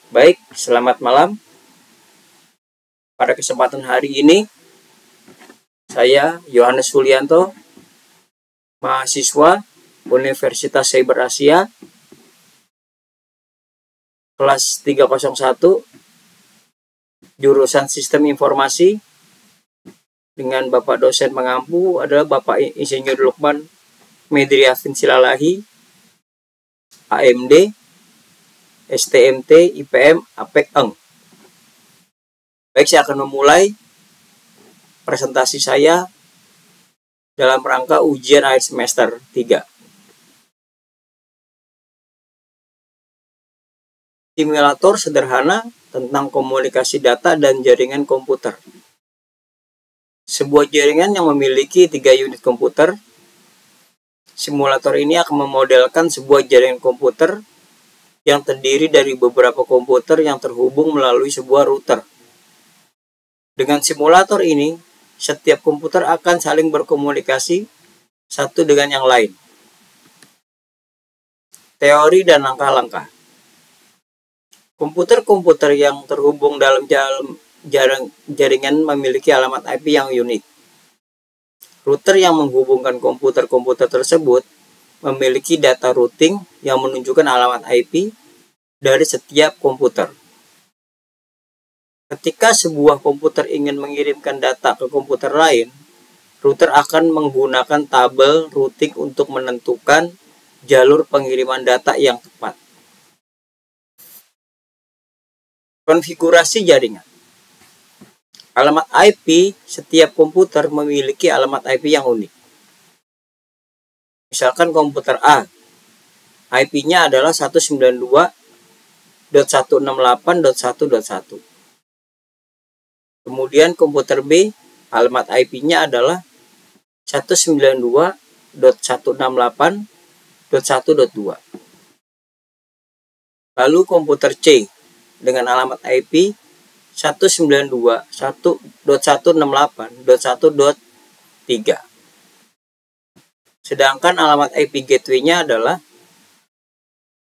Baik, selamat malam. Pada kesempatan hari ini, saya Yohanes Sulianto, mahasiswa Universitas Cyber Asia, kelas 301, jurusan Sistem Informasi, dengan Bapak dosen pengampu adalah Bapak Insinyur Lukman Medriafin Silalahi, AMD, STMT, IPM, APEK, ENG. Baik, saya akan memulai presentasi saya dalam rangka ujian akhir semester 3. Simulator sederhana tentang komunikasi data dan jaringan komputer. Sebuah jaringan yang memiliki 3 unit komputer. Simulator ini akan memodelkan sebuah jaringan komputer yang terdiri dari beberapa komputer yang terhubung melalui sebuah router. Dengan simulator ini, setiap komputer akan saling berkomunikasi satu dengan yang lain. Teori dan langkah-langkah. Komputer-komputer yang terhubung dalam jaringan memiliki alamat IP yang unik. Router yang menghubungkan komputer-komputer tersebut memiliki data routing yang menunjukkan alamat IP dari setiap komputer. Ketika sebuah komputer ingin mengirimkan data ke komputer lain, router akan menggunakan tabel routing untuk menentukan jalur pengiriman data yang tepat. Konfigurasi jaringan. Alamat IP setiap komputer memiliki alamat IP yang unik. Misalkan komputer A, IP-nya adalah 192.168.1.1. Kemudian komputer B, alamat IP-nya adalah 192.168.1.2. Lalu komputer C dengan alamat IP 192.168.1.3. Sedangkan alamat IP gateway-nya adalah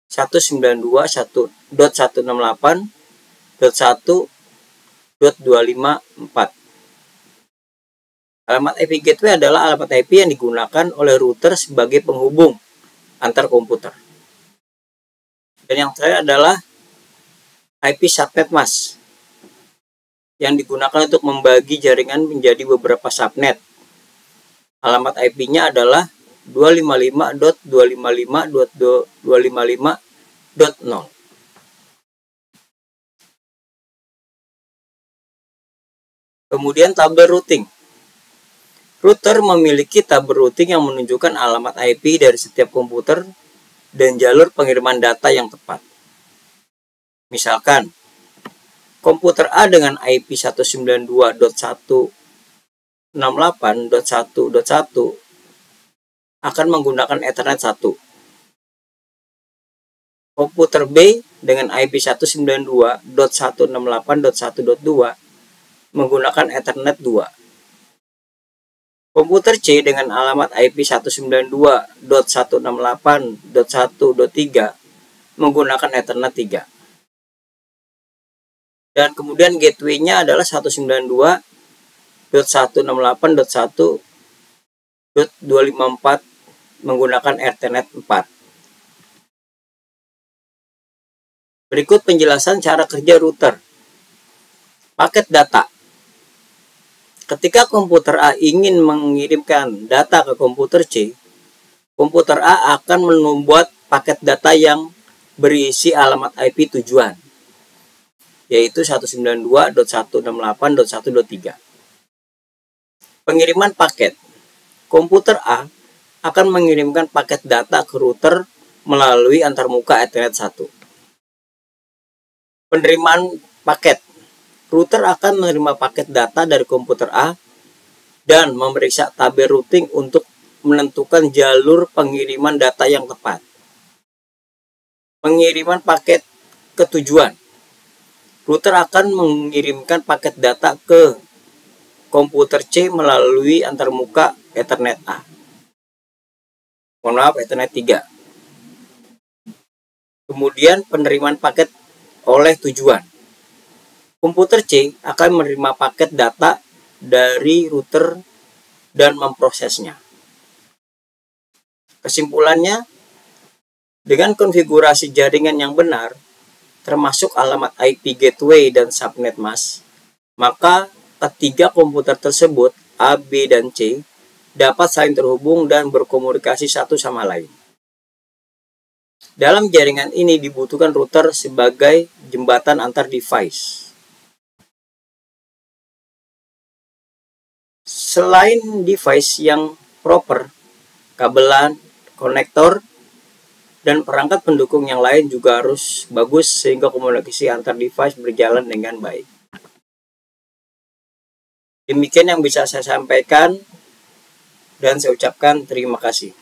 192.168.1.254. Alamat IP gateway adalah alamat IP yang digunakan oleh router sebagai penghubung antar komputer. Dan yang terakhir adalah IP subnet mask yang digunakan untuk membagi jaringan menjadi beberapa subnet. Alamat IP-nya adalah 255.255.255.0. Kemudian tabel routing. Router memiliki tabel routing yang menunjukkan alamat IP dari setiap komputer dan jalur pengiriman data yang tepat. Misalkan, komputer A dengan IP 192.168.1.1 akan menggunakan Ethernet 1. Komputer B dengan IP 192.168.1.2 menggunakan Ethernet 2. Komputer C dengan alamat IP 192.168.1.3 menggunakan Ethernet 3. Dan kemudian gateway-nya adalah 192.168.1.254 menggunakan Ethernet 4. Berikut penjelasan cara kerja router. Paket data. Ketika komputer A ingin mengirimkan data ke komputer C, komputer A akan membuat paket data yang berisi alamat IP tujuan, yaitu 192.168.1.3. Pengiriman paket. Komputer A akan mengirimkan paket data ke router melalui antarmuka Ethernet 1. Penerimaan paket. Router akan menerima paket data dari komputer A dan memeriksa tabel routing untuk menentukan jalur pengiriman data yang tepat. Pengiriman paket ke tujuan. Router akan mengirimkan paket data ke komputer C melalui antarmuka Ethernet A. Ethernet 3. Kemudian penerimaan paket oleh tujuan. Komputer C akan menerima paket data dari router dan memprosesnya. Kesimpulannya, dengan konfigurasi jaringan yang benar, termasuk alamat IP gateway dan subnet mask, maka ketiga komputer tersebut, A, B, dan C, dapat saling terhubung dan berkomunikasi satu sama lain. Dalam jaringan ini dibutuhkan router sebagai jembatan antar device. Selain device yang proper, kabelan, konektor, dan perangkat pendukung yang lain juga harus bagus sehingga komunikasi antar device berjalan dengan baik. Demikian yang bisa saya sampaikan dan saya ucapkan terima kasih.